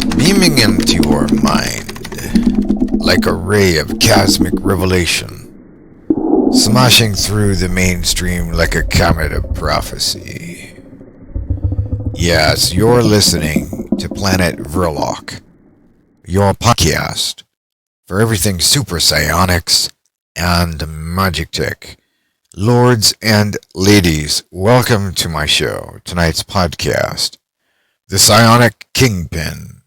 beaming into your mind like a ray of cosmic revelation, smashing through the mainstream like a comet of prophecy. Yes, you're listening to Planet Vrilock, your podcast for everything super psionics and magic tech. Lords and ladies, welcome to my show, tonight's podcast, The Psionic Kingpin.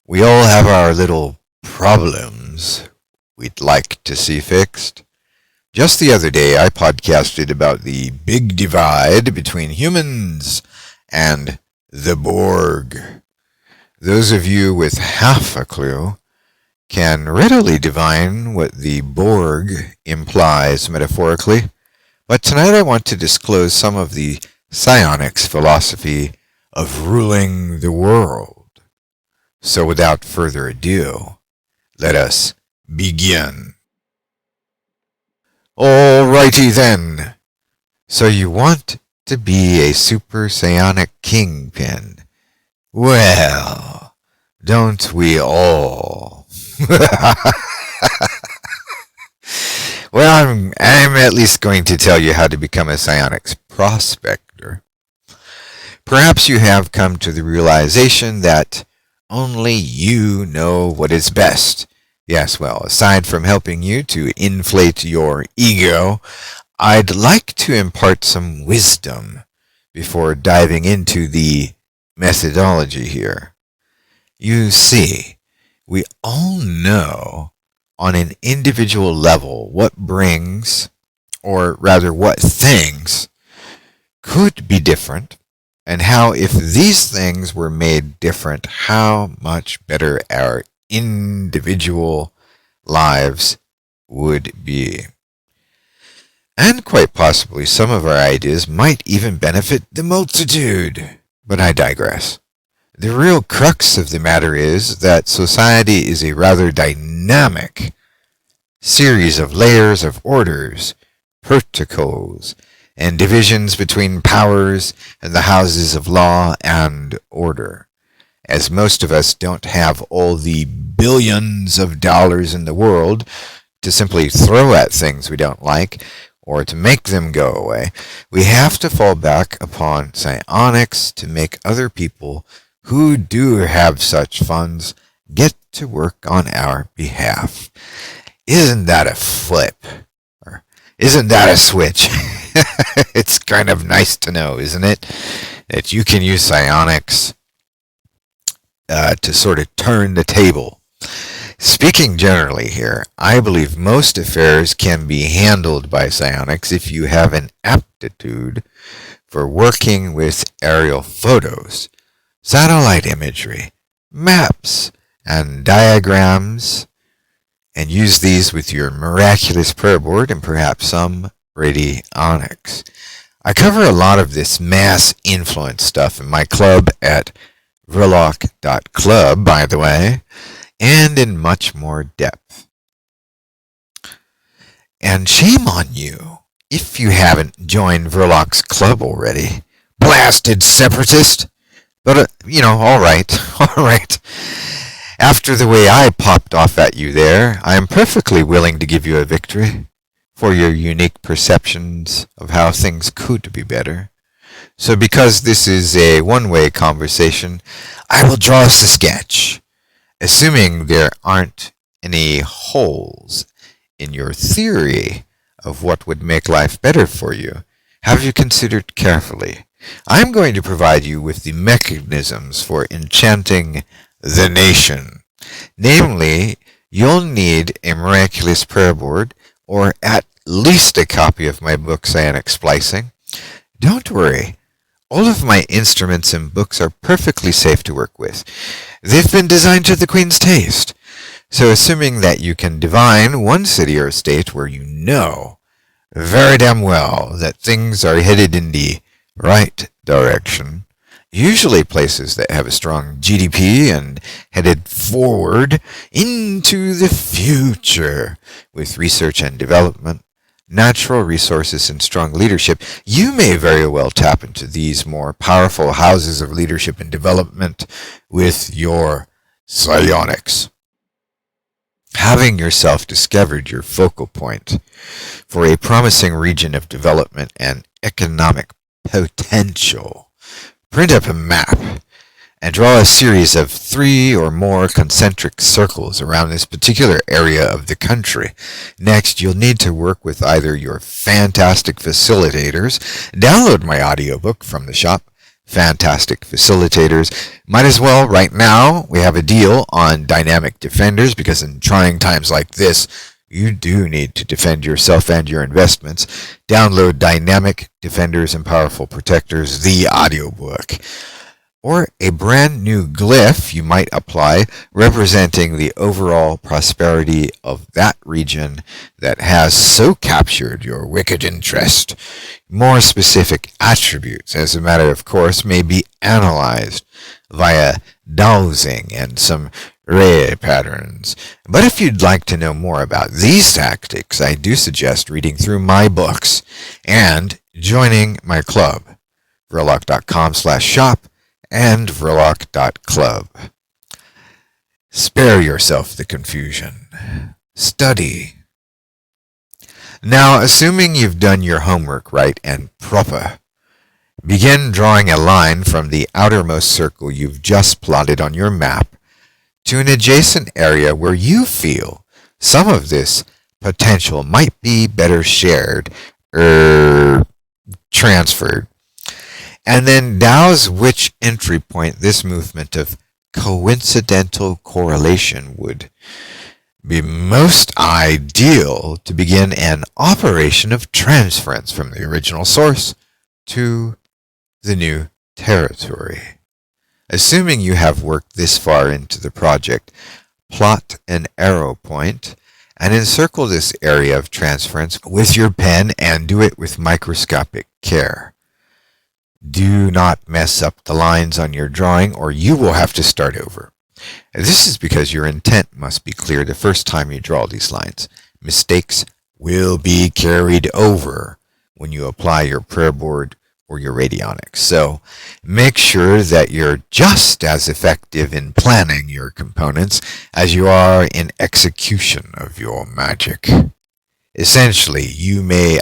We all have our little problems we'd like to see fixed. Just the other day, I podcasted about the big divide between humans and the Borg. Those of you with half a clue can readily divine what the Borg implies metaphorically, but tonight I want to disclose some of the psionics philosophy of ruling the world. So without further ado, let us begin. Alrighty then. So you want to be a super psionic kingpin? Well, don't we all? Well, I'm at least going to tell you how to become a psionics prospector. Perhaps you have come to the realization that only you know what is best. Yes, well, aside from helping you to inflate your ego, I'd like to impart some wisdom before diving into the methodology here. You see, we all know on an individual level what brings, or rather what things, could be different, and how if these things were made different, how much better our individual lives would be. And quite possibly some of our ideas might even benefit the multitude. But I digress. The real crux of the matter is that society is a rather dynamic series of layers of orders, protocols, and divisions between powers and the houses of law and order. As most of us don't have all the billions of dollars in the world to simply throw at things we don't like or to make them go away, we have to fall back upon psionics to make other people who do have such funds get to work on our behalf. Isn't that a flip? Or isn't that a switch? It's kind of nice to know, isn't it? That you can use psionics to sort of turn the table. Speaking generally here, I believe most affairs can be handled by psionics if you have an aptitude for working with aerial photos, satellite imagery, maps, and diagrams, and use these with your miraculous prayer board and perhaps some radionics. I cover a lot of this mass influence stuff in my club at vrilock.club, by the way, and in much more depth. And shame on you if you haven't joined Vrilock's club already. Blasted separatist! But, alright. After the way I popped off at you there, I am perfectly willing to give you a victory for your unique perceptions of how things could be better. So because this is a one-way conversation, I will draw us a sketch, assuming there aren't any holes in your theory of what would make life better for you. Have you considered carefully? I'm going to provide you with the mechanisms for enchanting the nation. Namely, you'll need a miraculous prayer board, or at least a copy of my book, Psionic Splicing. Don't worry. All of my instruments and books are perfectly safe to work with. They've been designed to the Queen's taste. So assuming that you can divine one city or state where you know very damn well that things are headed in the right direction, usually places that have a strong GDP and headed forward into the future with research and development, natural resources, and strong leadership, you may very well tap into these more powerful houses of leadership and development with your psionics. Having yourself discovered your focal point for a promising region of development and economic potential, print up a map and draw a series of 3 or more concentric circles around this particular area of the country. Next, you'll need to work with either your fantastic facilitators. Download my audiobook from the shop, Fantastic Facilitators. Might as well, right now, we have a deal on Dynamic Defenders, because in trying times like this, you do need to defend yourself and your investments. Download Dynamic Defenders and Powerful Protectors, the audiobook. Or a brand new glyph you might apply representing the overall prosperity of that region that has so captured your wicked interest. More specific attributes, as a matter of course, may be analyzed via dowsing and some ray patterns. But if you'd like to know more about these tactics, I do suggest reading through my books and joining my club, Vrilock.com/shop. and Vrilock.club. Spare yourself the confusion. Study. Now, assuming you've done your homework right and proper, begin drawing a line from the outermost circle you've just plotted on your map to an adjacent area where you feel some of this potential might be better shared or transferred. And then douse which entry point this movement of coincidental correlation would be most ideal to begin an operation of transference from the original source to the new territory. Assuming you have worked this far into the project, plot an arrow point and encircle this area of transference with your pen, and do it with microscopic care. Do not mess up the lines on your drawing, or you will have to start over. This is because your intent must be clear the first time you draw these lines. Mistakes will be carried over when you apply your prayer board or your radionics. So make sure that you're just as effective in planning your components as you are in execution of your magic. Essentially, you may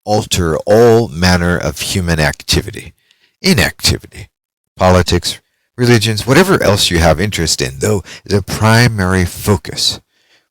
alter all manner of human activity, inactivity, politics, religions, whatever else you have interest in, though the primary focus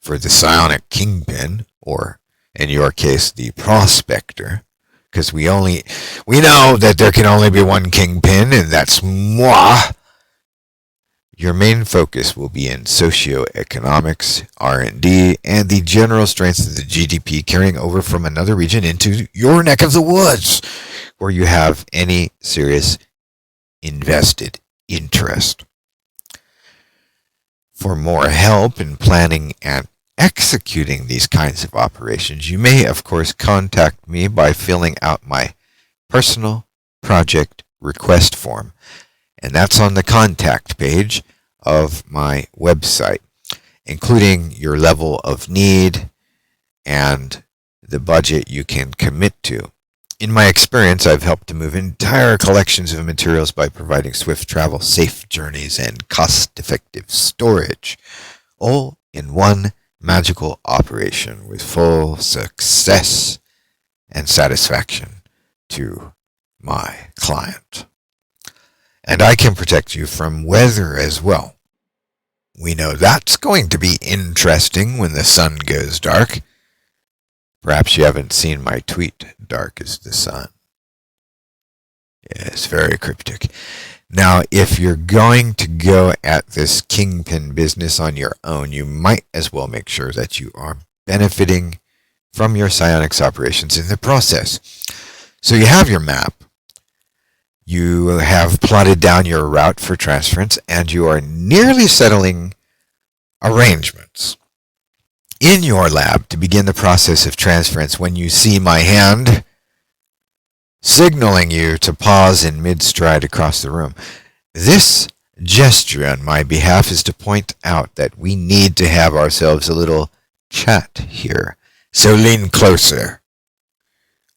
for the Psionic Kingpin, or in your case, the prospector, because we know that there can only be one kingpin, and that's moi. Your main focus will be in socioeconomics, R&D, and the general strength of the GDP carrying over from another region into your neck of the woods, where you have any serious invested interest. For more help in planning and executing these kinds of operations, you may, of course, contact me by filling out my personal project request form. And that's on the contact page of my website, including your level of need and the budget you can commit to. In my experience, I've helped to move entire collections of materials by providing swift travel, safe journeys, and cost-effective storage, all in one magical operation with full success and satisfaction to my client. And I can protect you from weather as well. We know that's going to be interesting when the sun goes dark. Perhaps you haven't seen my tweet, Dark as the Sun. Yeah, it's very cryptic. Now, if you're going to go at this kingpin business on your own, you might as well make sure that you are benefiting from your psionics operations in the process. So you have your map. You have plotted down your route for transference, and you are nearly settling arrangements in your lab to begin the process of transference when you see my hand signaling you to pause in mid-stride across the room. This gesture on my behalf is to point out that we need to have ourselves a little chat here. So lean closer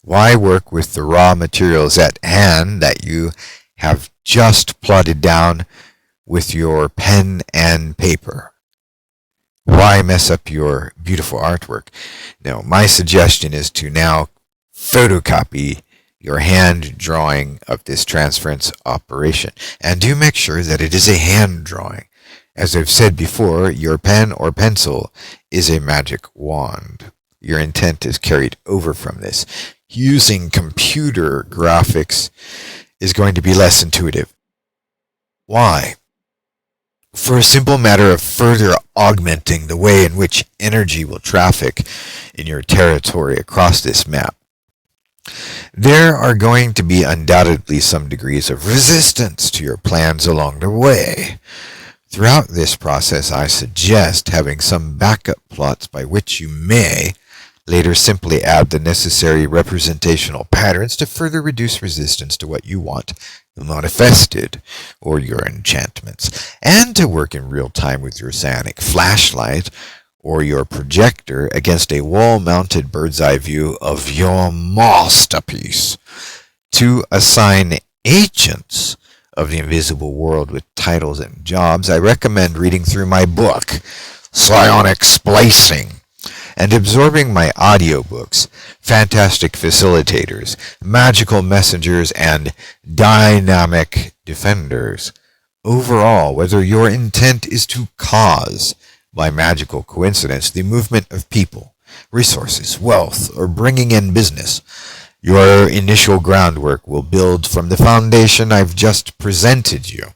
Why work with the raw materials at hand that you have just plotted down with your pen and paper? Why mess up your beautiful artwork? No, my suggestion is to now photocopy your hand drawing of this transference operation. And do make sure that it is a hand drawing. As I've said before, your pen or pencil is a magic wand. Your intent is carried over from this. Using computer graphics is going to be less intuitive. Why? For a simple matter of further augmenting the way in which energy will traffic in your territory across this map. There are going to be undoubtedly some degrees of resistance to your plans along the way. Throughout this process, I suggest having some backup plots by which you may later simply add the necessary representational patterns to further reduce resistance to what you want manifested, or your enchantments, and to work in real time with your psionic flashlight or your projector against a wall-mounted bird's-eye view of your masterpiece. To assign agents of the invisible world with titles and jobs, I recommend reading through my book, Psionic Splicing, and absorbing my audiobooks, Fantastic Facilitators, Magical Messengers, and Dynamic Defenders. Overall, whether your intent is to cause, by magical coincidence, the movement of people, resources, wealth, or bringing in business, your initial groundwork will build from the foundation I've just presented you.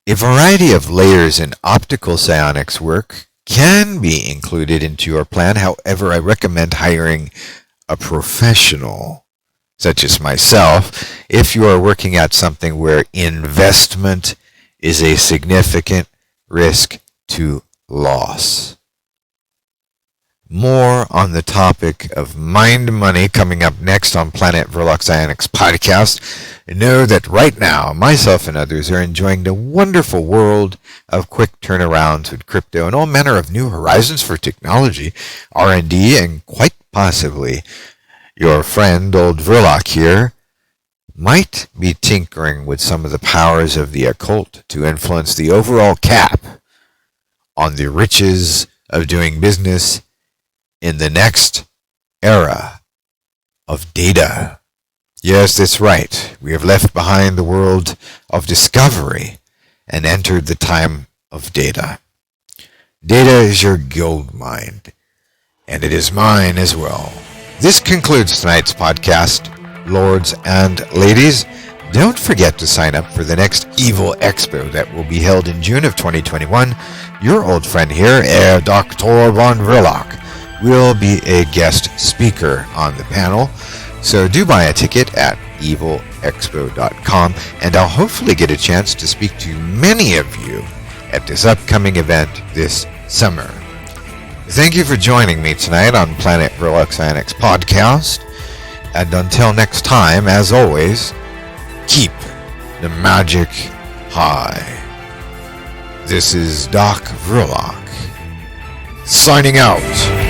A variety of layers in optical psionics work can be included into your plan. However, I recommend hiring a professional, such as myself, if you are working at something where investment is a significant risk to loss. More on the topic of mind money coming up next on Planet Vrilock Psionics podcast. Know that right now, myself and others are enjoying the wonderful world of quick turnarounds with crypto and all manner of new horizons for technology, R&D, and quite possibly your friend old Vrilock here might be tinkering with some of the powers of the occult to influence the overall cap on the riches of doing business in the next era of data. Yes, that's right. We have left behind the world of discovery and entered the time of data. Data is your gold mine, and it is mine as well. This concludes tonight's podcast, lords and ladies. Don't forget to sign up for the next Evil Expo that will be held in June of 2021. Your old friend here, Herr Doktor von Vrilock, will be a guest speaker on the panel. So do buy a ticket at evilexpo.com, and I'll hopefully get a chance to speak to many of you at this upcoming event this summer. Thank you for joining me tonight on Planet Vrilock Psionics podcast. And until next time, as always, keep the magic high. This is Doc Vrilock, signing out.